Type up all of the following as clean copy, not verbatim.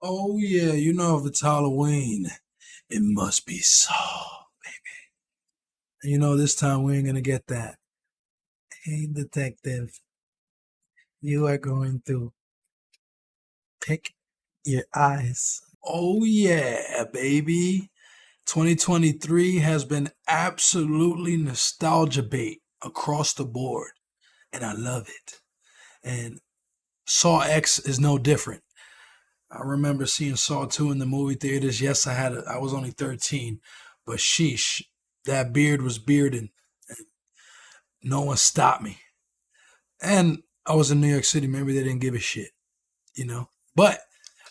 Oh yeah, you know if it's Halloween, it must be Saw. And you know this time we ain't gonna get that. Hey detective, you are going to pick your eyes. Oh yeah, baby. 2023 has been absolutely nostalgia bait across the board, and I love it. And Saw X is no different. I remember seeing Saw 2 in the movie theaters. Yes, I was only 13, but sheesh, that beard was bearding. No one stopped me. And I was in New York City. Maybe they didn't give a shit, you know? But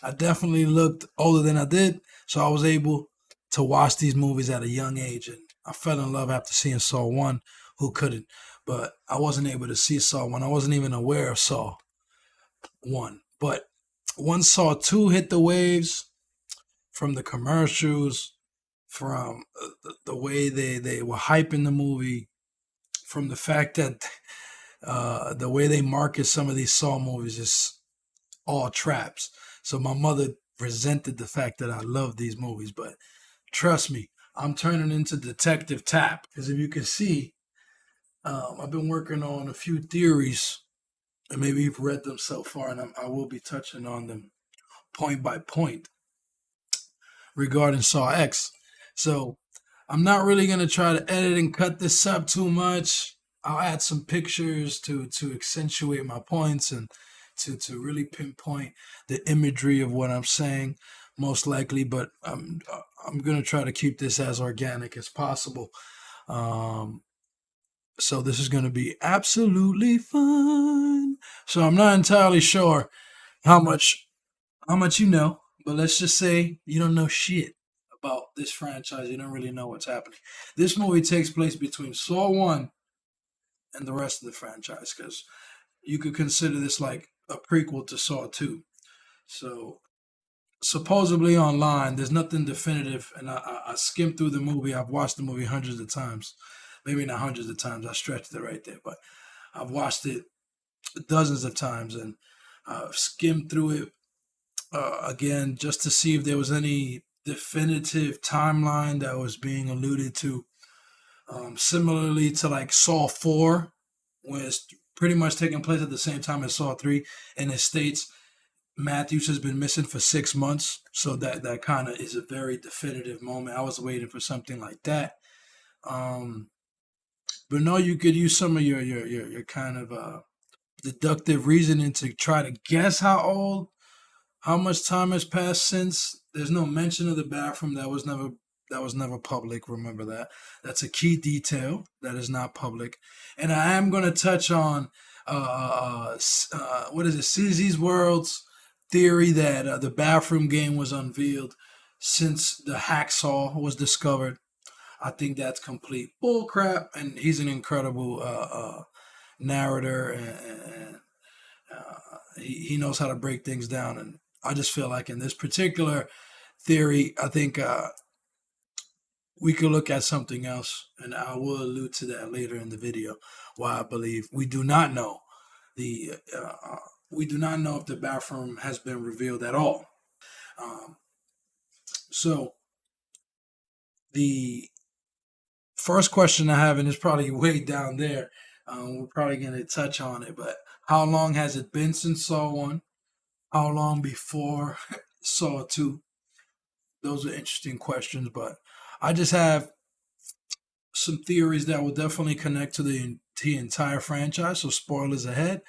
I definitely looked older than I did. So I was able to watch these movies at a young age. And I fell in love after seeing Saw 1. Who couldn't? But I wasn't able to see Saw 1. I wasn't even aware of Saw 1. But once Saw 2 hit the waves, from the commercials, from the way they were hyping the movie, from the fact that the way they market some of these Saw movies is all traps. So my mother resented the fact that I love these movies, but trust me, I'm turning into Detective Tap because if you can see, I've been working on a few theories, and maybe you've read them so far, and I will be touching on them point by point regarding Saw X. So I'm not really gonna try to edit and cut this up too much. I'll add some pictures to accentuate my points and to really pinpoint the imagery of what I'm saying, most likely. But I'm gonna try to keep this as organic as possible. Um, so this is gonna be absolutely fun. So I'm not entirely sure how much how much you know, but let's just say you don't know shit about this franchise. You don't really know what's happening. This movie takes place between Saw 1 and the rest of the franchise because you could consider this like a prequel to Saw 2. So, supposedly online, there's nothing definitive, and I skimmed through the movie. I've watched the movie hundreds of times. Maybe not hundreds of times, I stretched it right there, but I've watched it dozens of times and I've skimmed through it again just to see if there was any definitive timeline that was being alluded to. Similarly to like Saw 4, where it's pretty much taking place at the same time as Saw 3, and it states Matthews has been missing for 6 months. So that kind of is a very definitive moment. I was waiting for something like that. Um, but no, you could use some of your kind of deductive reasoning to try to guess how much time has passed since. There's no mention of the bathroom. That was never public. Remember that. That's a key detail that is not public. And I am going to touch on what is it? CZ's World's theory that the bathroom game was unveiled since the hacksaw was discovered. I think that's complete bullcrap, and he's an incredible narrator, and he knows how to break things down. And I just feel like in this particular theory, I think we could look at something else, and I will allude to that later in the video. Why I believe the we do not know if the bathroom has been revealed at all. Um, so the first question I have, and it's probably way down there. We're probably going to touch on it, but how long has it been since Saw 1? How long before Saw 2? Those are interesting questions, but I just have some theories that will definitely connect to the entire franchise. So spoilers ahead.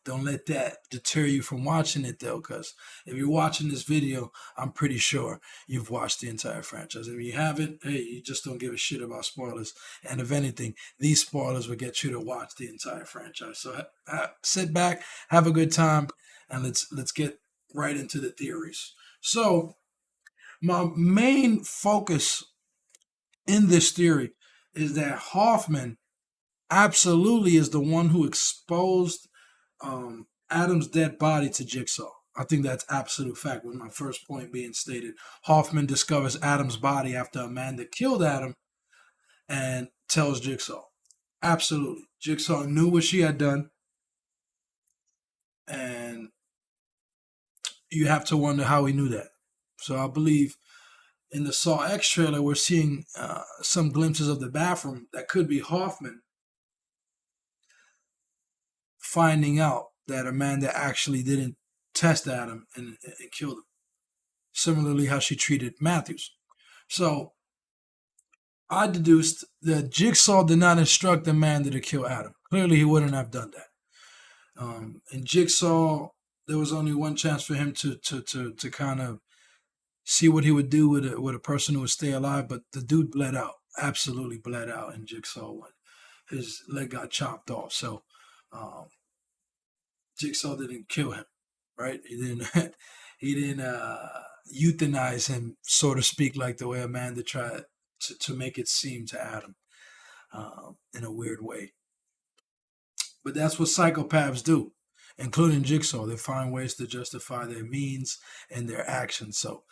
Don't let that deter you from watching it though, because if you're watching this video, I'm pretty sure you've watched the entire franchise. If you haven't, hey, you just don't give a shit about spoilers. And if anything, these spoilers will get you to watch the entire franchise. So sit back, have a good time, and let's get right into the theories. So my main focus in this theory is that Hoffman absolutely is the one who exposed Adam's dead body to Jigsaw. I think that's absolute fact, with my first point being stated. Hoffman discovers Adam's body after Amanda killed Adam and tells Jigsaw. Absolutely. Jigsaw knew what she had done, and you have to wonder how he knew that. So I believe in the Saw X trailer, we're seeing some glimpses of the bathroom that could be Hoffman finding out that Amanda actually didn't test Adam and killed him. Similarly, how she treated Matthews. So I deduced that Jigsaw did not instruct Amanda to kill Adam. Clearly, he wouldn't have done that. In Jigsaw, there was only one chance for him to kind of see what he would do with a person who would stay alive, but the dude bled out, absolutely bled out in Jigsaw when his leg got chopped off. So um, Jigsaw didn't kill him, right? He didn't he didn't euthanize him, so to speak, like the way Amanda tried to make it seem to Adam in a weird way. But that's what psychopaths do, including Jigsaw. They find ways to justify their means and their actions. So,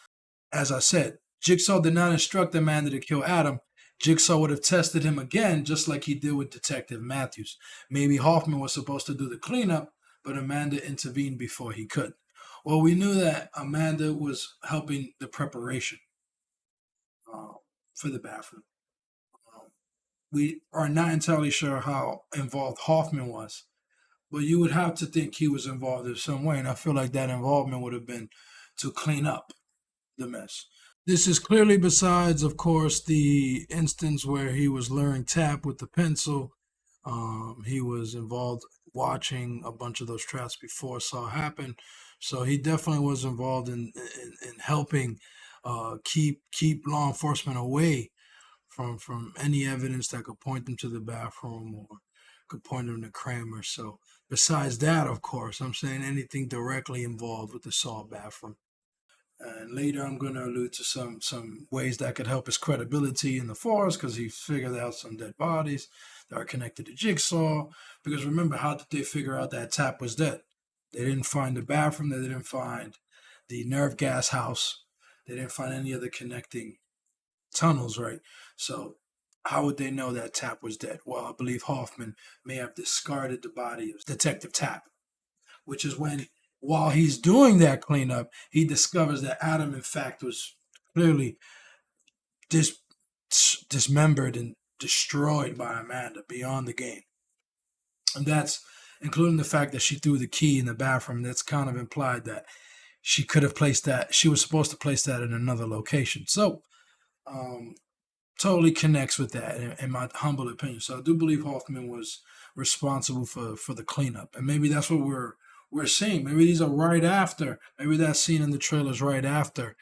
as I said, Jigsaw did not instruct Amanda to kill Adam. Jigsaw would have tested him again, just like he did with Detective Matthews. Maybe Hoffman was supposed to do the cleanup, but Amanda intervened before he could. Well, we knew that Amanda was helping the preparation uh, for the bathroom. Um, we are not entirely sure how involved Hoffman was, but you would have to think he was involved in some way, and I feel like that involvement would have been to clean up the mess. This is clearly besides, of course, the instance where he was luring Tap with the pencil. He was involved watching a bunch of those traps before Saw happen, so he definitely was involved in helping keep law enforcement away from any evidence that could point them to the bathroom or could point them to Kramer. So besides that, of course, I'm saying anything directly involved with the Saw bathroom. And later, I'm going to allude to some ways that could help his credibility in the force because he figured out some dead bodies that are connected to Jigsaw. Because remember, how did they figure out that Tap was dead? They didn't find the bathroom. They didn't find the nerve gas house. They didn't find any of the connecting tunnels, right? So how would they know that Tap was dead? Well, I believe Hoffman may have discarded the body of Detective Tap, which is when, while he's doing that cleanup, he discovers that Adam, in fact, was clearly dis- dismembered and destroyed by Amanda beyond the game. And that's including the fact that she threw the key in the bathroom. That's kind of implied that she could have placed that, she was supposed to place that in another location. So, um, totally connects with that, in my humble opinion. So I do believe Hoffman was responsible for the cleanup, and maybe that's what we're seeing. Maybe these are right after. Maybe that scene in the trailer is right after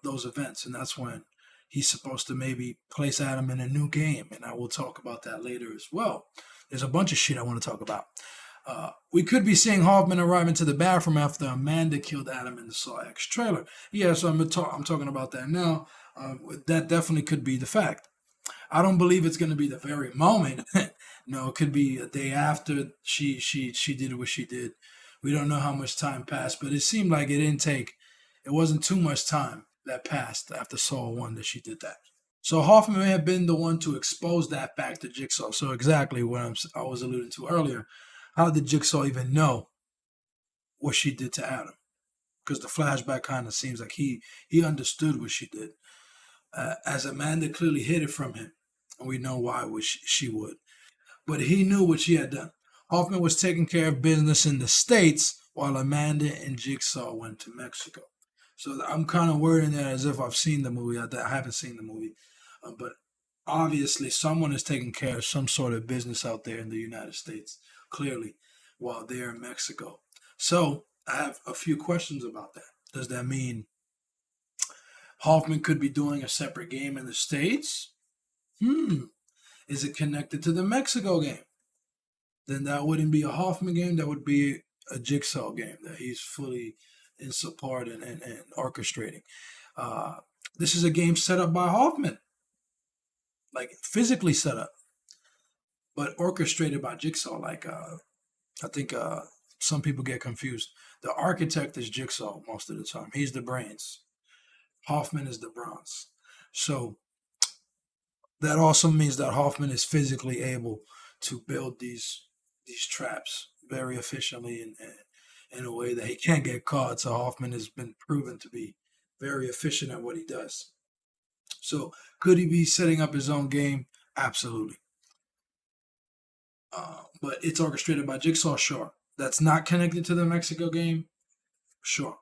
those events, and that's when he's supposed to maybe place Adam in a new game. And I will talk about that later as well. There's a bunch of shit I want to talk about. We could be seeing Hoffman arrive into the bathroom after Amanda killed Adam in the Saw X trailer. Yeah, so I'm talking about that now. That definitely could be the fact. I don't believe it's going to be the very moment. No, it could be a day after she did what she did. We don't know how much time passed, but it seemed like it didn't take. It wasn't too much time that passed after Saw 1 that she did that. So Hoffman may have been the one to expose that fact to Jigsaw. So exactly what I was alluding to earlier. How did Jigsaw even know what she did to Adam? Because the flashback kind of seems like he understood what she did. As Amanda clearly hid it from him, and we know why she would. But he knew what she had done. Hoffman was taking care of business in the States while Amanda and Jigsaw went to Mexico. So I'm kind of wording that as if I've seen the movie. I haven't seen the movie, but obviously someone is taking care of some sort of business out there in the United States, clearly, while they're in Mexico. So I have a few questions about that. Does that mean Hoffman could be doing a separate game in the States? Is it connected to the Mexico game? Then that wouldn't be a Hoffman game. That would be a Jigsaw game that he's fully in support and orchestrating. Uh, this is a game set up by Hoffman, like physically set up, but orchestrated by Jigsaw. Like I think some people get confused. The architect is Jigsaw most of the time. He's the brains. Hoffman is the bronze. So that also means that Hoffman is physically able to build these traps very efficiently in a way that he can't get caught. So Hoffman has been proven to be very efficient at what he does. So could he be setting up his own game? Absolutely. But it's orchestrated by Jigsaw, sure. That's not connected to the Mexico game, sure.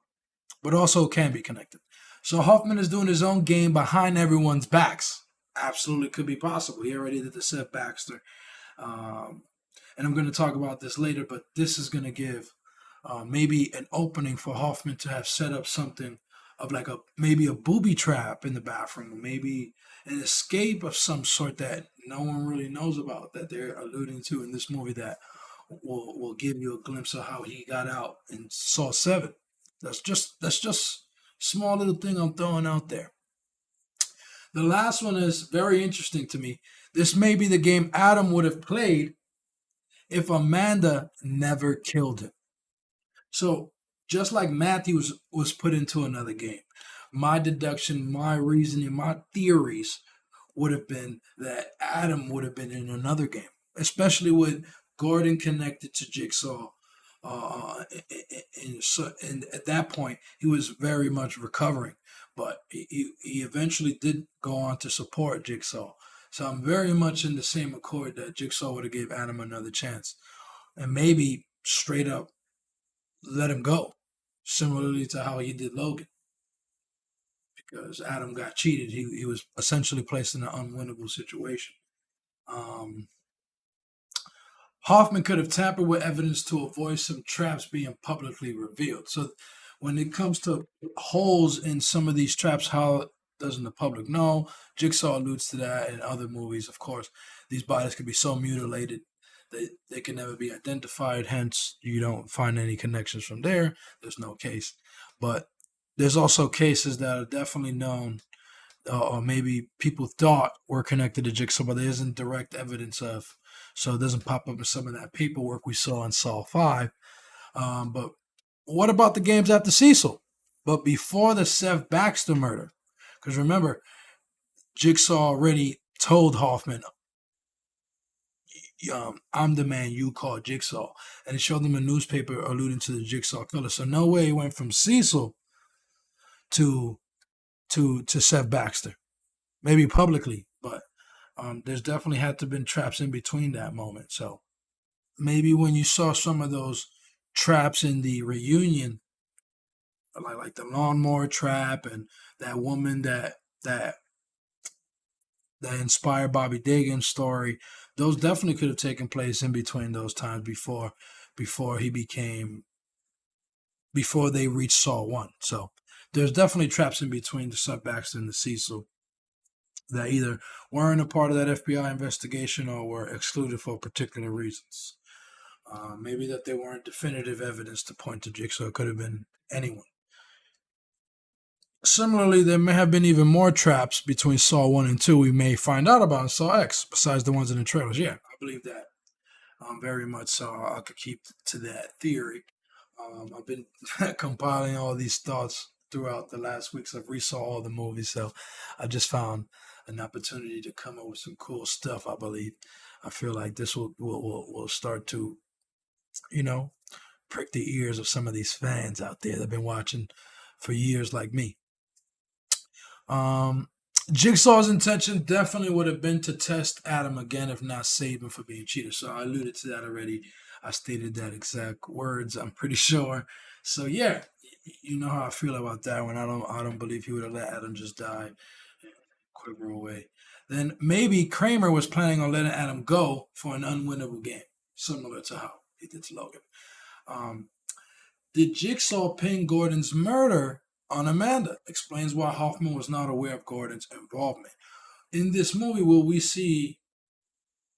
But also can be connected. So Hoffman is doing his own game behind everyone's backs. Absolutely could be possible. He already did the Seth Baxter. Um, and I'm going to talk about this later, but this is going to give maybe an opening for Hoffman to have set up something of like a maybe a booby trap in the bathroom, maybe an escape of some sort that no one really knows about that they're alluding to in this movie that will give you a glimpse of how he got out in Saw 7. That's just small little thing I'm throwing out there. The last one is very interesting to me. This may be the game Adam would have played if Amanda never killed him. So just like Matthews was put into another game, my deduction, my reasoning, my theories would have been that Adam would have been in another game, especially with Gordon connected to Jigsaw. And at that point, he was very much recovering, but he eventually did go on to support Jigsaw. So I'm very much in the same accord that Jigsaw would have gave Adam another chance, and maybe straight up let him go, similarly to how he did Logan, because Adam got cheated. He was essentially placed in an unwinnable situation. Um, Hoffman could have tampered with evidence to avoid some traps being publicly revealed. So, when it comes to holes in some of these traps, how doesn't the public know? Jigsaw alludes to that in other movies, of course. These bodies could be so mutilated that they can never be identified, hence, you don't find any connections from there. There's no case. But there's also cases that are definitely known, or maybe people thought were connected to Jigsaw, but there isn't direct evidence of. So it doesn't pop up in some of that paperwork we saw in Saw 5. But what about the games after Cecil? But before the Seth Baxter murder? Because remember, Jigsaw already told Hoffman, I'm the man you call Jigsaw. And it showed them a newspaper alluding to the Jigsaw killer. So no way he went from Cecil to Seth Baxter. Maybe publicly, but there's definitely had to have been traps in between that moment. So maybe when you saw some of those traps in the reunion, like the lawnmower trap and that woman that inspired Bobby Dagan's story, those definitely could have taken place in between those times before he became before they reached Saw 1. So there's definitely traps in between the Seth Baxter and the Cecil that either weren't a part of that FBI investigation or were excluded for particular reasons. Maybe that they weren't definitive evidence to point to Jigsaw. It could have been anyone. Similarly, there may have been even more traps between Saw 1 and 2 we may find out about in Saw X, besides the ones in the trailers. Yeah, I believe that very much so. I could keep to that theory. I've been compiling all these thoughts throughout the last weeks. I've resaw all the movies, so I just found an opportunity to come up with some cool stuff. I believe. I feel like this will start to, you know, prick the ears of some of these fans out there that've been watching for years, like me. Um, Jigsaw's intention definitely would have been to test Adam again, if not save him for being cheated. So I alluded to that already. I stated that exact words, I'm pretty sure. So yeah, you know how I feel about that one. I don't believe he would have let Adam just die and quiver away. Then maybe Kramer was planning on letting Adam go for an unwinnable game, similar to how he did to Logan. Um, did Jigsaw pin Gordon's murder on Amanda? Explains why Hoffman was not aware of Gordon's involvement. In this movie, will we see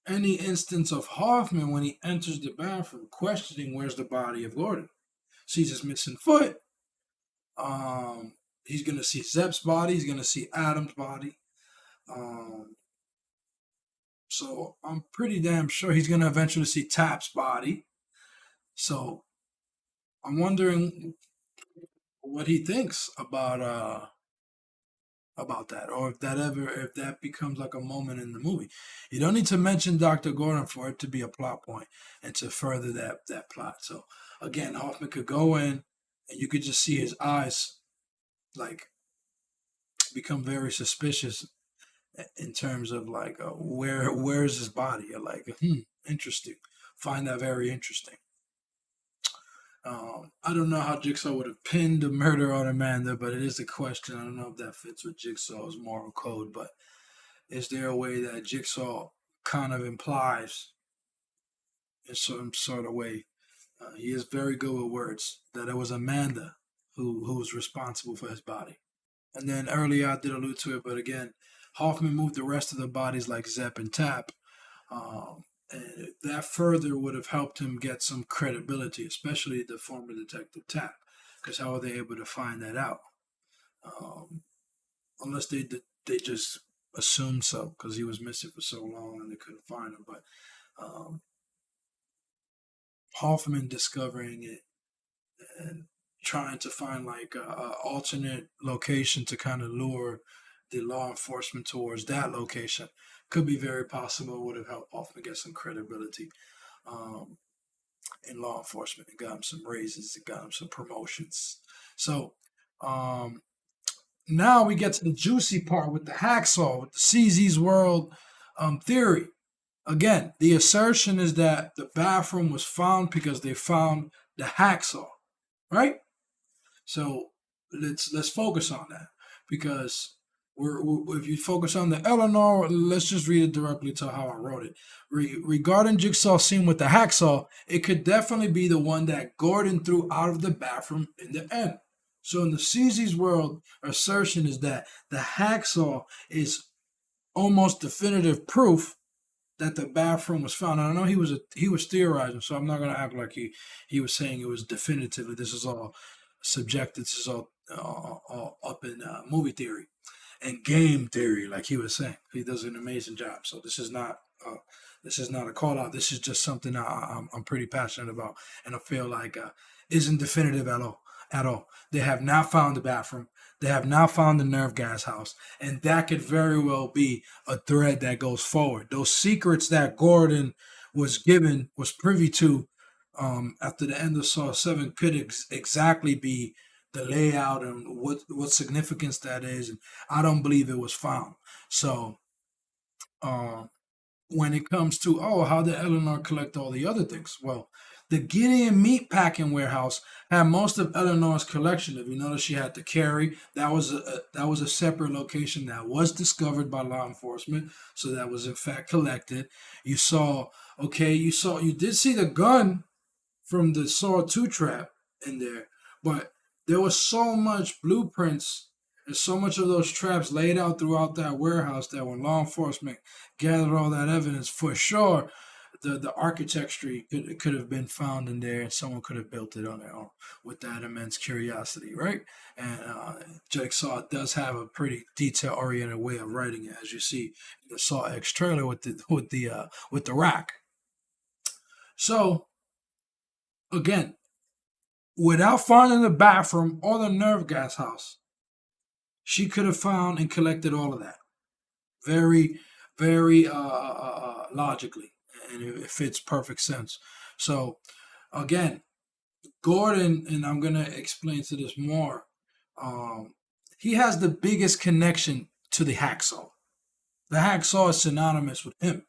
any instance of Hoffman when he enters the bathroom questioning where's the body of Gordon? Sees his missing foot. He's going to see Zepp's body. He's going to see Adam's body. So I'm pretty damn sure he's going to eventually see Tap's body. So I'm wondering what he thinks about about that, or if that becomes like a moment in the movie. You don't need to mention Dr. Gordon for it to be a plot point and to further that plot. So again, Hoffman could go in and you could just see his eyes like become very suspicious in terms of like where's his body? You're like, interesting. Find that very interesting. I don't know how Jigsaw would have pinned the murder on Amanda, but it is a question. I don't know if that fits with Jigsaw's moral code, but is there a way that Jigsaw kind of implies in some sort of way? He is very good with words. That it was Amanda who was responsible for his body. And then earlier I did allude to it, but again, Hoffman moved the rest of the bodies like Zepp and Tap. And that further would have helped him get some credibility, especially the former detective Tap, because how are they able to find that out? Unless they just assumed so because he was missing for so long and they couldn't find him. But um, Hoffman discovering it and trying to find like a alternate location to kind of lure the law enforcement towards that location could be very possible. Would have helped Hoffman get some credibility um, in law enforcement. It got him some raises. It got him some promotions. So um, now we get to the juicy part with the hacksaw, with the CZ's world theory. Again, the assertion is that the bathroom was found because they found the hacksaw, right? So let's focus on that because if you focus on the Eleanor, let's just read it directly to how I wrote it. Regarding Jigsaw scene with the hacksaw, it could definitely be the one that Gordon threw out of the bathroom in the end. So in the CZ's world, assertion is that the hacksaw is almost definitive proof that the bathroom was found. And I know he was theorizing, so I'm not gonna act like he was saying it was definitively. This is all subjective. This is all up in movie theory and game theory, like he was saying. He does an amazing job. So this is not a call out. This is just something I'm pretty passionate about, and I feel like isn't definitive at all. At all. They have not found the bathroom. They have not found the nerve gas house, and that could very well be a thread that goes forward. Those secrets that Gordon was privy to after the end of Saw 7 could exactly be the layout and what significance that is. And I don't believe it was found. So um, when it comes to, how did Eleanor collect all the other things? Well, the Gideon meat packing warehouse had most of Eleanor's collection. If you notice, she had to carry. That was a separate location that was discovered by law enforcement. So that was in fact collected. You did see the gun from the Saw 2 trap in there, but there was so much blueprints and so much of those traps laid out throughout that warehouse that when law enforcement gathered all that evidence, for sure, the architecture could have been found in there and someone could have built it on their own with that immense curiosity, right? And Jigsaw does have a pretty detail oriented way of writing it, as you see in the Saw X trailer with the rack. So again, without finding the bathroom or the nerve gas house, she could have found and collected all of that very, very logically, and it fits perfect sense. So, again, Gordon, and I'm gonna explain to this more. Um, he has the biggest connection to the hacksaw. The hacksaw is synonymous with him.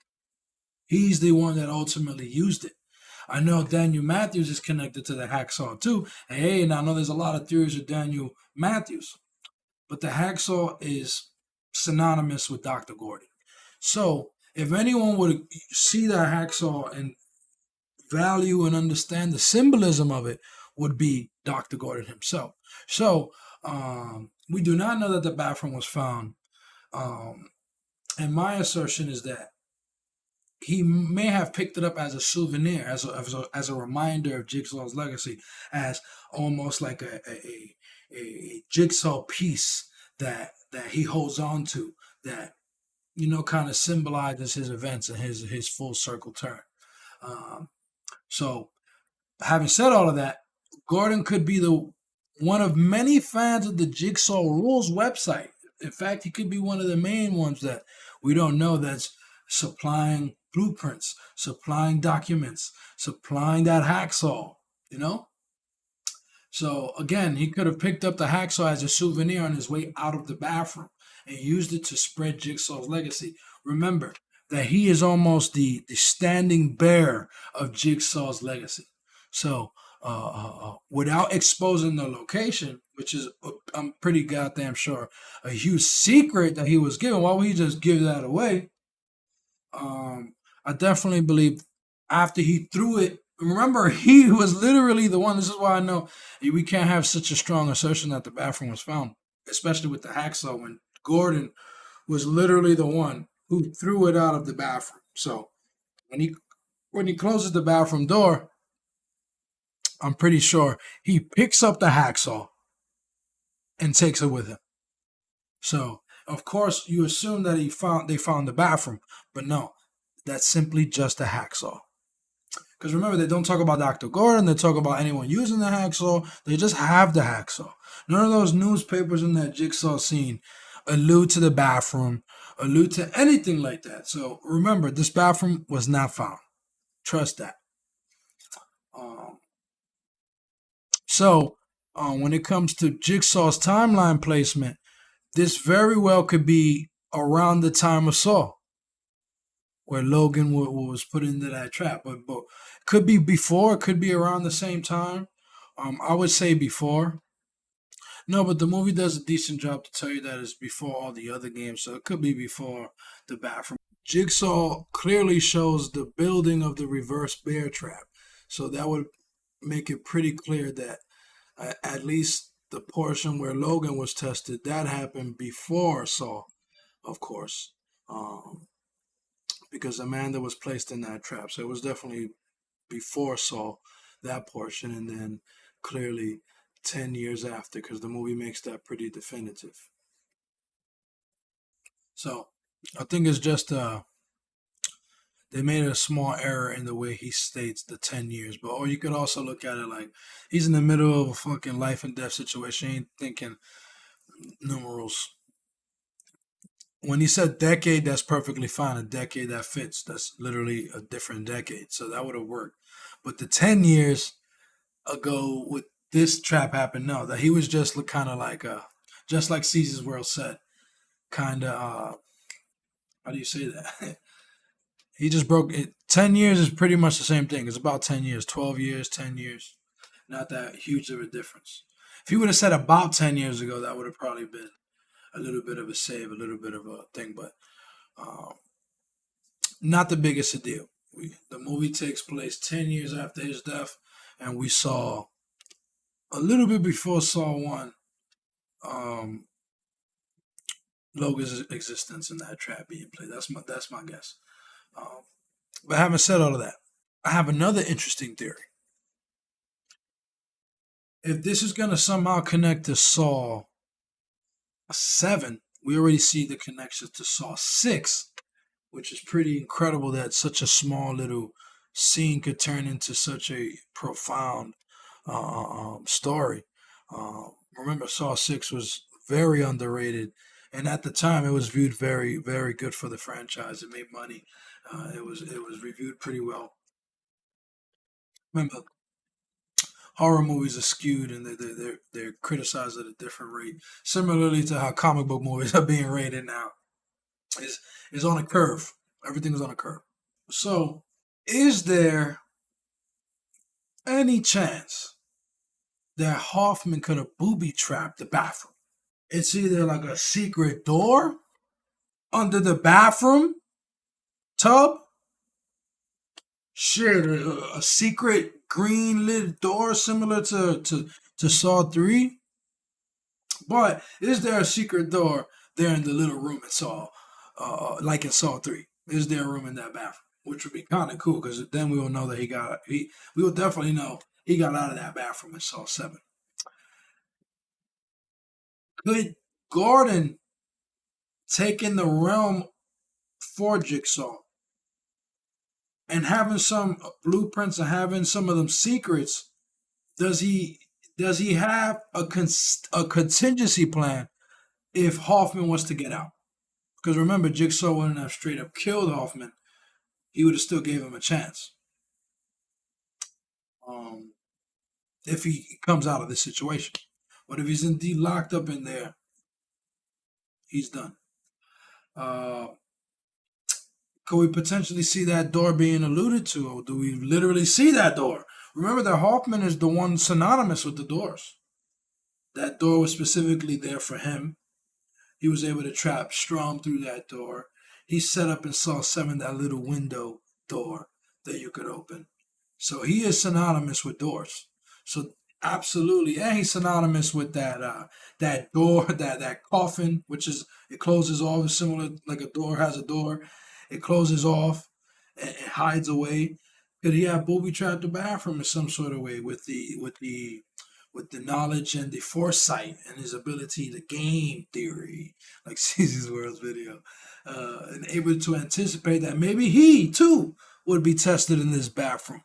He's the one that ultimately used it. I know Daniel Matthews is connected to the hacksaw too. And hey, and I know there's a lot of theories of Daniel Matthews, but the hacksaw is synonymous with Dr. Gordon. So if anyone would see that hacksaw and value and understand the symbolism of it, would be Dr. Gordon himself. So we do not know that the bathroom was found. Um, and my assertion is that he may have picked it up as a souvenir, as a reminder of Jigsaw's legacy, as almost like a jigsaw piece that he holds on to, that kind of symbolizes his events and his full circle turn. Um, so, having said all of that, Gordon could be the one of many fans of the Jigsaw Rules website. In fact, he could be one of the main ones that we don't know that's supplying blueprints, supplying documents, supplying that hacksaw, you know? So again, he could have picked up the hacksaw as a souvenir on his way out of the bathroom and used it to spread Jigsaw's legacy. Remember that he is almost the standing bearer of Jigsaw's legacy. So without exposing the location, which is I'm pretty goddamn sure a huge secret that he was given, why would he just give that away? I definitely believe after he threw it. Remember, he was literally the one. This is why I know we can't have such a strong assertion that the bathroom was found, especially with the hacksaw when Gordon was literally the one who threw it out of the bathroom. So when he closes the bathroom door, I'm pretty sure he picks up the hacksaw and takes it with him. So of course you assume that they found the bathroom, but no, that's simply just a hacksaw. Because remember, they don't talk about Dr. Gordon, they talk about anyone using the hacksaw, they just have the hacksaw. None of those newspapers in that Jigsaw scene allude to the bathroom, allude to anything like that. So remember, this bathroom was not found. Trust that. Um, when it comes to Jigsaw's timeline placement, this very well could be around the time of Saw, where Logan was put into that trap. But could be before, could be around the same time. I would say before. No, but the movie does a decent job to tell you that it's before all the other games, so it could be before the bathroom. Jigsaw clearly shows the building of the reverse bear trap, so that would make it pretty clear that at least the portion where Logan was tested, that happened before Saw, of course. Um, because Amanda was placed in that trap. So it was definitely before Saw, that portion, and then clearly 10 years after, because the movie makes that pretty definitive. So I think it's just they made a small error in the way he states the 10 years. But or you could also look at it like he's in the middle of a fucking life and death situation. He ain't thinking numerals. When he said decade, that's perfectly fine. A decade that fits. That's literally a different decade. So that would have worked. But the 10 years ago with this trap happened, no, that he was just kind of like, just like Caesar's World said, kind of, how do you say that? He just broke it. 10 years is pretty much the same thing. It's about 10 years, 12 years, 10 years. Not that huge of a difference. If he would have said about 10 years ago, that would have probably been a little bit of a save, a little bit of a thing, but um, not the biggest a deal. The movie takes place 10 years after his death, and we saw a little bit before Saw 1 um, Logan's existence in that trap being played. That's my guess. Um, but having said all of that, I have another interesting theory. If this is going to somehow connect to Saw 7, we already see the connection to Saw 6, which is pretty incredible that such a small little scene could turn into such a profound story. Remember, Saw 6 was very underrated, and at the time, it was viewed very, very good for the franchise. It made money. It was reviewed pretty well. Remember, horror movies are skewed and they're criticized at a different rate, similarly to how comic book movies are being rated now. Is on a curve. Everything is on a curve. So, is there any chance that Hoffman could have booby trapped the bathroom? It's either like a secret door under the bathroom tub, shit, a secret green lit door similar to Saw 3. But is there a secret door there in the little room in Saw, like in Saw 3? Is there a room in that bathroom? Which would be kind of cool because then we will know that we will definitely know he got out of that bathroom in Saw 7. Could Gordon take in the realm for Jigsaw and having some blueprints and having some of them secrets? Does he have a contingency plan if Hoffman was to get out. Because remember, Jigsaw wouldn't have straight up killed Hoffman. He would have still gave him a chance. Um, if he comes out of this situation. But if he's indeed locked up in there, he's done. Uh, could we potentially see that door being alluded to, or do we literally see that door? Remember that Hoffman is the one synonymous with the doors. That door was specifically there for him. He was able to trap Strom through that door. He set up and saw 7 that little window door that you could open. So he is synonymous with doors. So absolutely, and he's synonymous with that door, that coffin, which is it closes off, similar like a door has a door. It closes off and it hides away. Could he have booby trapped the bathroom in some sort of way with the knowledge and the foresight and his ability to game theory, like CZ's World's video, and able to anticipate that maybe he too would be tested in this bathroom,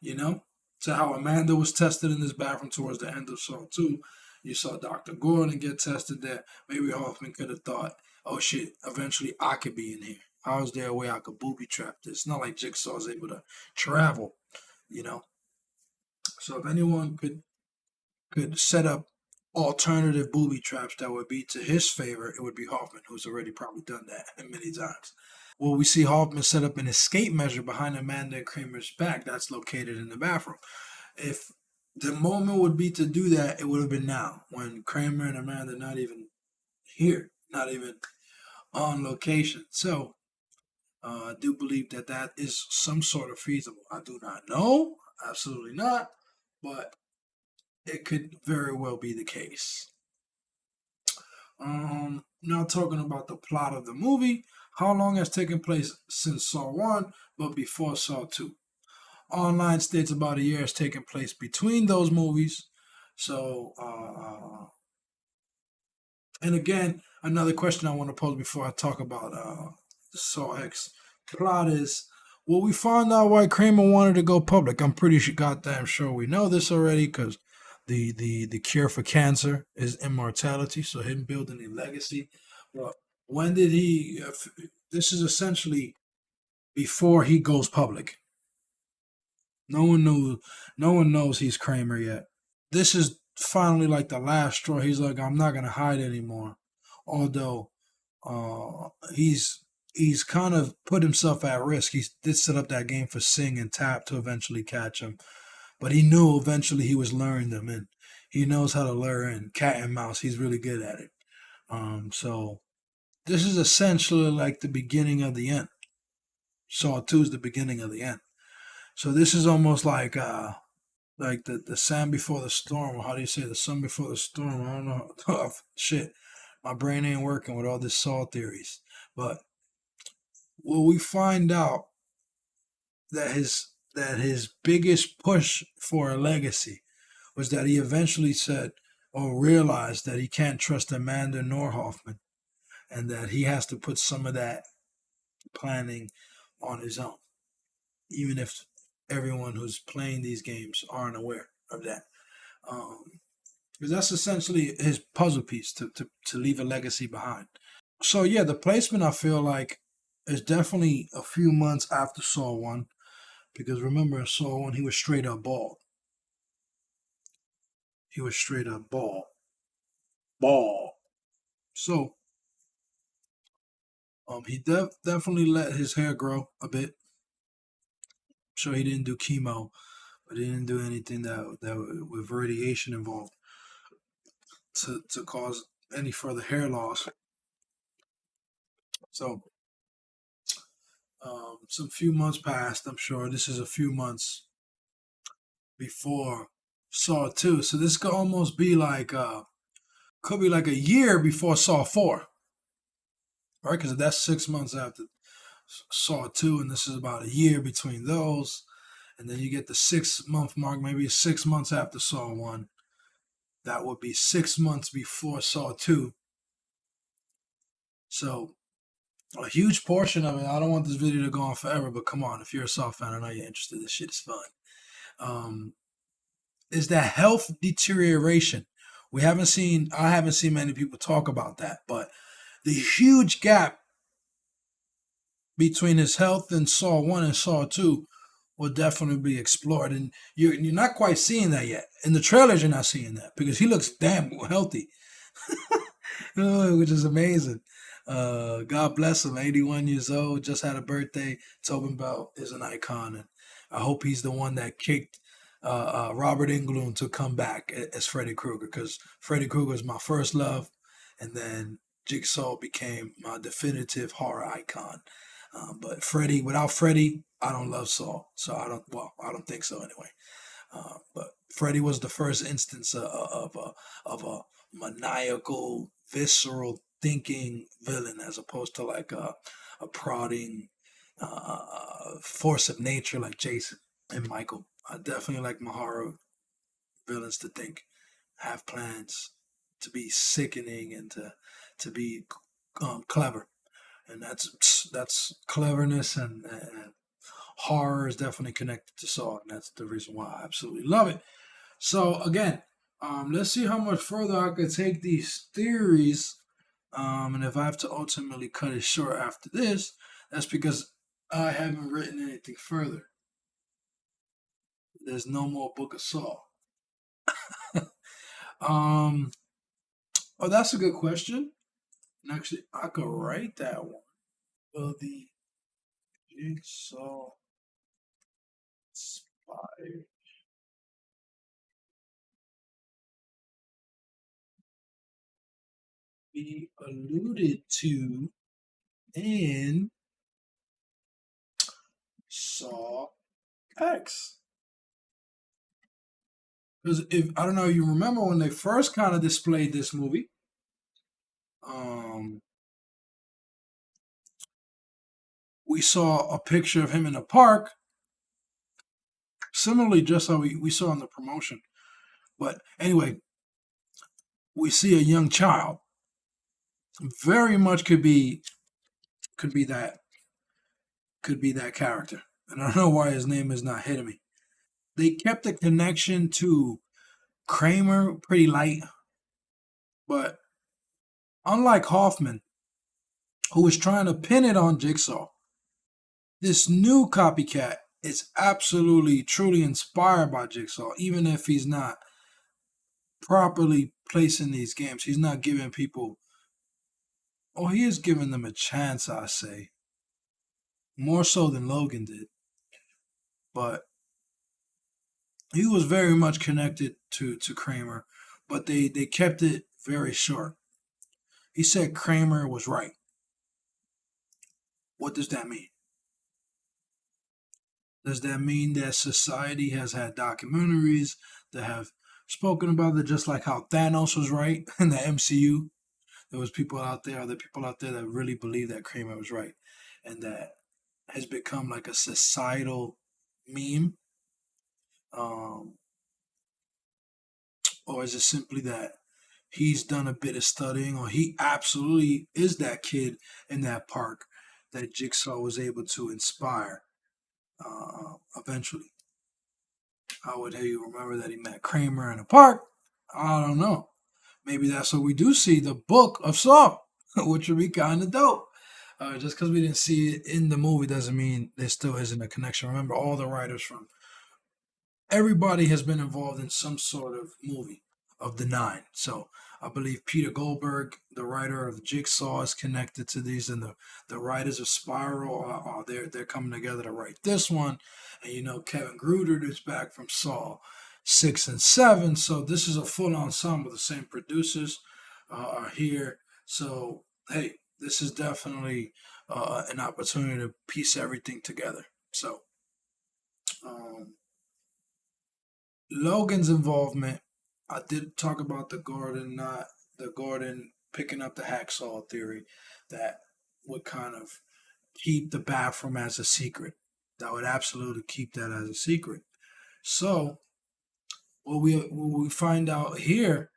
you know? So how Amanda was tested in this bathroom towards the end of Saw 2, you saw Dr. Gordon get tested there. Maybe Hoffman could have thought, oh shit, eventually I could be in here. How is there a way I could booby trap this? It's not like Jigsaw is able to travel, you know? So if anyone could set up alternative booby traps that would be to his favor, it would be Hoffman, who's already probably done that many times. Well, we see Hoffman set up an escape measure behind Amanda and Kramer's back that's located in the bathroom. If the moment would be to do that, it would have been now, when Kramer and Amanda not even here, not even on location. So I do believe that that is some sort of feasible. I do not know, absolutely not, but it could very well be the case. Now talking about the plot of the movie, how long has taken place since Saw 1, but before Saw 2? Online states about a year has taken place between those movies. So, and again, another question I want to pose before I talk about Saw X plot is, will we find out why Kramer wanted to go public? I'm pretty goddamn sure we know this already, because the cure for cancer is immortality, so him building a legacy. But when did he? This is essentially before he goes public. No one knew. No one knows he's Kramer yet. This is finally like the last straw. He's like, I'm not gonna hide anymore. Although, he's kind of put himself at risk. He did set up that game for Sing and Tap to eventually catch him, but he knew eventually he was luring them in. He knows how to lure in cat and mouse. He's really good at it. So this is essentially like the beginning of the end. Saw 2 is the beginning of the end. So this is almost like the sand before the storm, or how do you say the sun before the storm? I don't know. Oh, shit, my brain ain't working with all this Saw theories. But will we find out that his biggest push for a legacy was that he eventually said or realized that he can't trust Amanda nor Hoffman, and that he has to put some of that planning on his own, even if everyone who's playing these games aren't aware of that. Because that's essentially his puzzle piece to leave a legacy behind. So yeah, the placement I feel like is definitely a few months after Saw 1, because remember in Saw 1 he was straight up bald. He was straight up bald. Bald. So he definitely let his hair grow a bit. So he didn't do chemo, but he didn't do anything that with radiation involved to cause any further hair loss. So some few months passed. I'm sure this is a few months before Saw 2. So this could almost be like could be like a year before Saw 4, right? Because that's 6 months after Saw 2, and this is about a year between those. And then you get the 6 month mark, maybe 6 months after Saw 1. That would be 6 months before Saw 2. So a huge portion of it, I don't want this video to go on forever, but come on, if you're a Saw fan, I know you're interested. This shit is fun. Is that health deterioration I haven't seen many people talk about that, but the huge gap between his health in Saw 1 and Saw 2 will definitely be explored. And you're not quite seeing that yet. In the trailers, you're not seeing that because he looks damn healthy, which is amazing. God bless him, 81 years old, just had a birthday. Tobin Bell is an icon, and I hope he's the one that kicked Robert Englund to come back as Freddy Krueger, because Freddy Krueger is my first love, and then Jigsaw became my definitive horror icon. But Freddy, without Freddy, I don't love Saw. So I don't. Well, I don't think so anyway. But Freddy was the first instance of a maniacal, visceral thinking villain, as opposed to like a prodding force of nature like Jason and Michael. I definitely like my horror villains to think, have plans, to be sickening, and to be clever. And that's cleverness, and horror is definitely connected to Saw, and that's the reason why I absolutely love it. So again, let's see how much further I could take these theories, and if I have to ultimately cut it short after this, that's because I haven't written anything further. There's no more Book of Saw. um, oh, that's a good question. And actually, I could write that one. Will the Jigsaw spy be alluded to in Saw X? Because if I don't know, you remember when they first kind of displayed this movie, um, we saw a picture of him in a park, similarly just how we saw in the promotion. But anyway, we see a young child. Very much could be that could be that character. And I don't know why his name is not hitting me. They kept the connection to Kramer pretty light, but unlike Hoffman, who was trying to pin it on Jigsaw, this new copycat is absolutely, truly inspired by Jigsaw, even if he's not properly placing these games. He's not giving people, oh, he is giving them a chance, I say, more so than Logan did. But he was very much connected to Kramer, but they kept it very short. He said Kramer was right. What does that mean? Does that mean that society has had documentaries that have spoken about it, just like how Thanos was right in the MCU? There was people out there, other people out there that really believe that Kramer was right, and that has become like a societal meme. Um, or is it simply that he's done a bit of studying, or he absolutely is that kid in that park that Jigsaw was able to inspire eventually? How would he remember that he met Kramer in a park? I don't know. Maybe that's what we do see, the book of Saw, which would be kind of dope. Just because we didn't see it in the movie doesn't mean there still isn't a connection. Remember, all the writers from everybody has been involved in some sort of movie of the nine. So I believe Peter Goldberg, the writer of Jigsaw, is connected to these, and the writers of Spiral are they're coming together to write this one. And you know, Kevin Gruder is back from Saw 6 and 7. So this is a full ensemble. The same producers are here. So hey, this is definitely an opportunity to piece everything together. So um, Logan's involvement, I did talk about the Gordon, not the Gordon picking up the hacksaw theory that would kind of keep the bathroom as a secret. That would absolutely keep that as a secret. So what we find out here,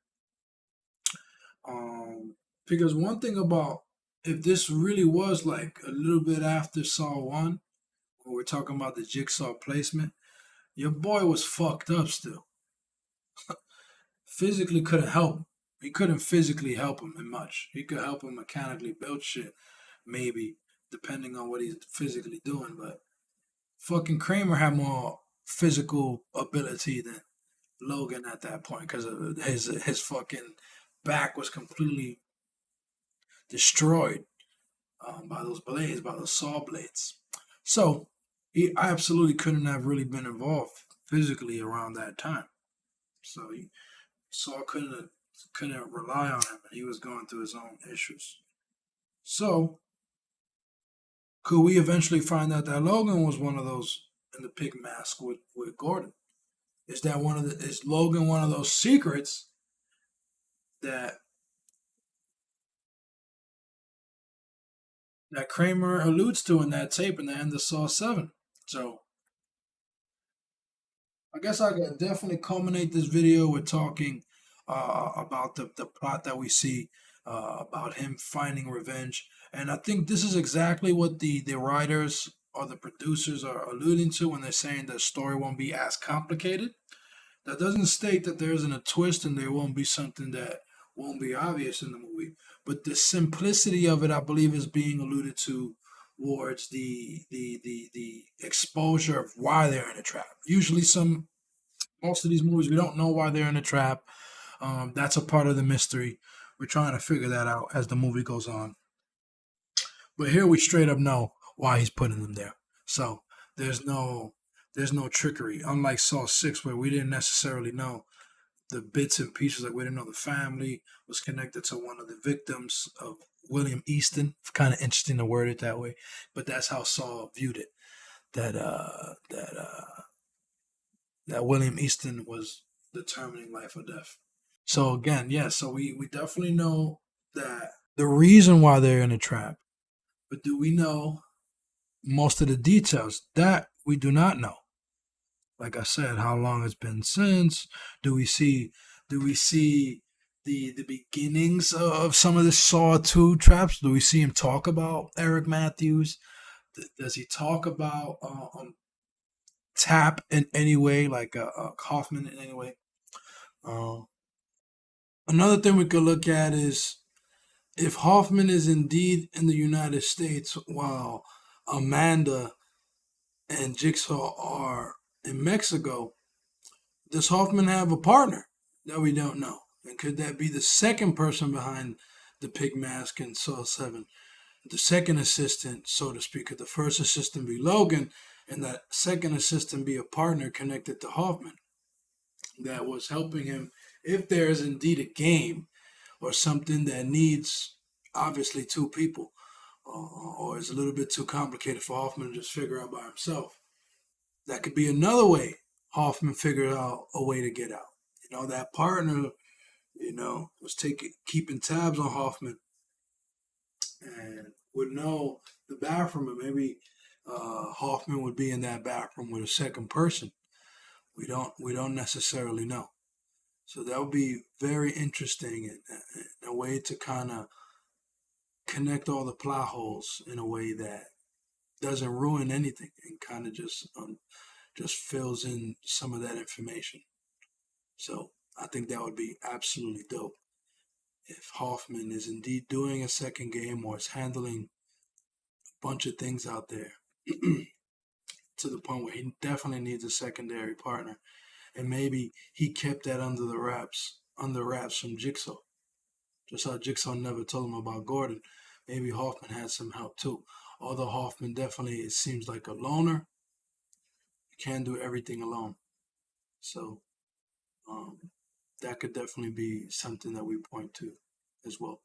um, because one thing about, if this really was like a little bit after Saw 1, when we're talking about the Jigsaw placement, your boy was fucked up still. physically couldn't help him. He couldn't physically help him in much. He could help him mechanically build shit, maybe, depending on what he's physically doing. But fucking Kramer had more physical ability than Logan at that point because his fucking back was completely destroyed by those blades, by those saw blades. So he absolutely couldn't have really been involved physically around that time. So Saul couldn't rely on him, and he was going through his own issues. So could we eventually find out that Logan was one of those in the pig mask with Gordon? Is Logan one of those secrets that Kramer alludes to in that tape in the end of Saw 7? So I guess I could definitely culminate this video with talking about the plot that we see about him finding revenge. And I think this is exactly what the writers or the producers are alluding to when they're saying the story won't be as complicated. That doesn't state that there isn't a twist and there won't be something that won't be obvious in the movie. But the simplicity of it, I believe, is being alluded to towards the exposure of why they're in a trap. Usually, most of these movies, we don't know why they're in a trap. That's a part of the mystery. We're trying to figure that out as the movie goes on. But here we straight up know why he's putting them there. So there's no trickery. Unlike Saw 6, where we didn't necessarily know the bits and pieces, like we didn't know the family was connected to one of the victims of William Easton. Kind of interesting to word it that way, but that's how Saw viewed it. That William Easton was determining life or death. So again, yeah, so we definitely know that the reason why they're in a trap, but do we know most of the details? That we do not know. Like I said, how long it's been since? Do we see the beginnings of some of the Saw 2 traps? Do we see him talk about Eric Matthews? Does he talk about Tap in any way, like Kaufman in any way? Another thing we could look at is if Hoffman is indeed in the United States while Amanda and Jigsaw are in Mexico, does Hoffman have a partner that we don't know? And could that be the second person behind the pig mask in Saw 7? The second assistant, so to speak. Could the first assistant be Logan and that second assistant be a partner connected to Hoffman that was helping him if there is indeed a game or something that needs obviously two people or is a little bit too complicated for Hoffman to just figure out by himself? That could be another way Hoffman figured out a way to get out. That partner, was keeping tabs on Hoffman and would know the bathroom, and maybe Hoffman would be in that bathroom with a second person. We don't necessarily know. So that would be very interesting and a way to kind of connect all the plot holes in a way that doesn't ruin anything and kind of just fills in some of that information. So I think that would be absolutely dope if Hoffman is indeed doing a second game or is handling a bunch of things out there to the point where he definitely needs a secondary partner. And maybe he kept that under wraps from Jigsaw. Just how Jigsaw never told him about Gordon. Maybe Hoffman had some help too. Although Hoffman definitely, it seems like a loner. He can't do everything alone. So that could definitely be something that we point to as well.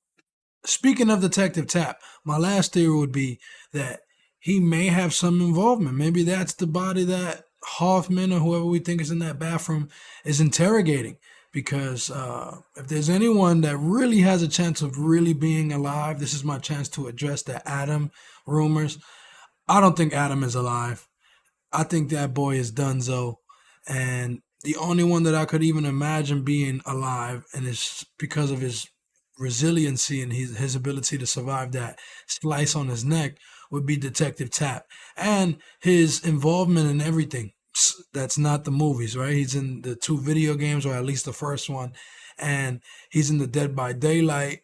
Speaking of Detective Tap, my last theory would be that he may have some involvement. Maybe that's the body that Hoffman or whoever we think is in that bathroom is interrogating. Because if there's anyone that really has a chance of really being alive, this is my chance to address the Adam rumors. I don't think Adam is alive. I think that boy is donezo. And the only one that I could even imagine being alive, and it's because of his resiliency and his ability to survive that slice on his neck, would be Detective Tap. And his involvement in everything. That's not the movies, right? He's in the 2 video games, or at least the first one, and he's in the Dead by Daylight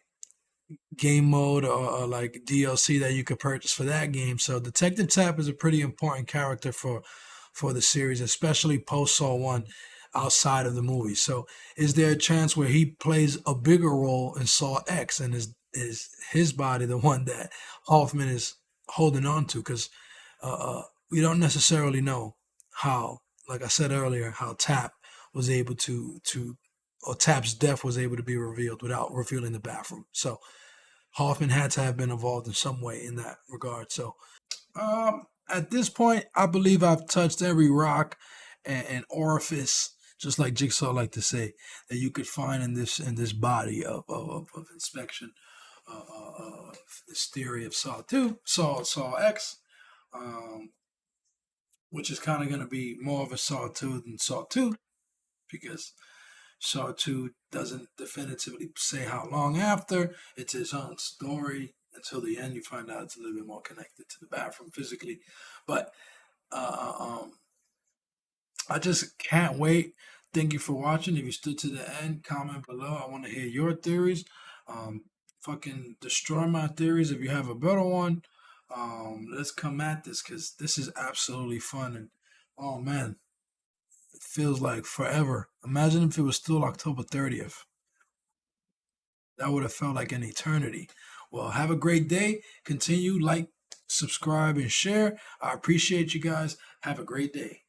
game mode, or like DLC that you could purchase for that game. So Detective Tapp is a pretty important character for the series, especially post Saw 1 outside of the movie. So is there a chance where he plays a bigger role in Saw X, and is his body the one that Hoffman is holding on to? Because we don't necessarily know how, like I said earlier, how Tap was able to or Tap's death was able to be revealed without revealing the bathroom. So Hoffman had to have been involved in some way in that regard. So at this point, I believe I've touched every rock and orifice, just like Jigsaw like to say, that you could find in this body of inspection. This theory of Saw 2, Saw X, um, which is kind of going to be more of a Saw 2 than Saw 2, because Saw 2 doesn't definitively say how long after. It's his own story. Until the end, you find out it's a little bit more connected to the bathroom physically. But uh, um, I just can't wait. Thank you for watching. If you stood to the end, comment below. I want to hear your theories. Um, Fucking destroy my theories if you have a better one. Let's come at this, because this is absolutely fun. And oh man, it feels like forever. Imagine if it was still October 30th. That would have felt like an eternity. Well, have a great day. Continue, like, subscribe, and share. I appreciate you guys. Have a great day.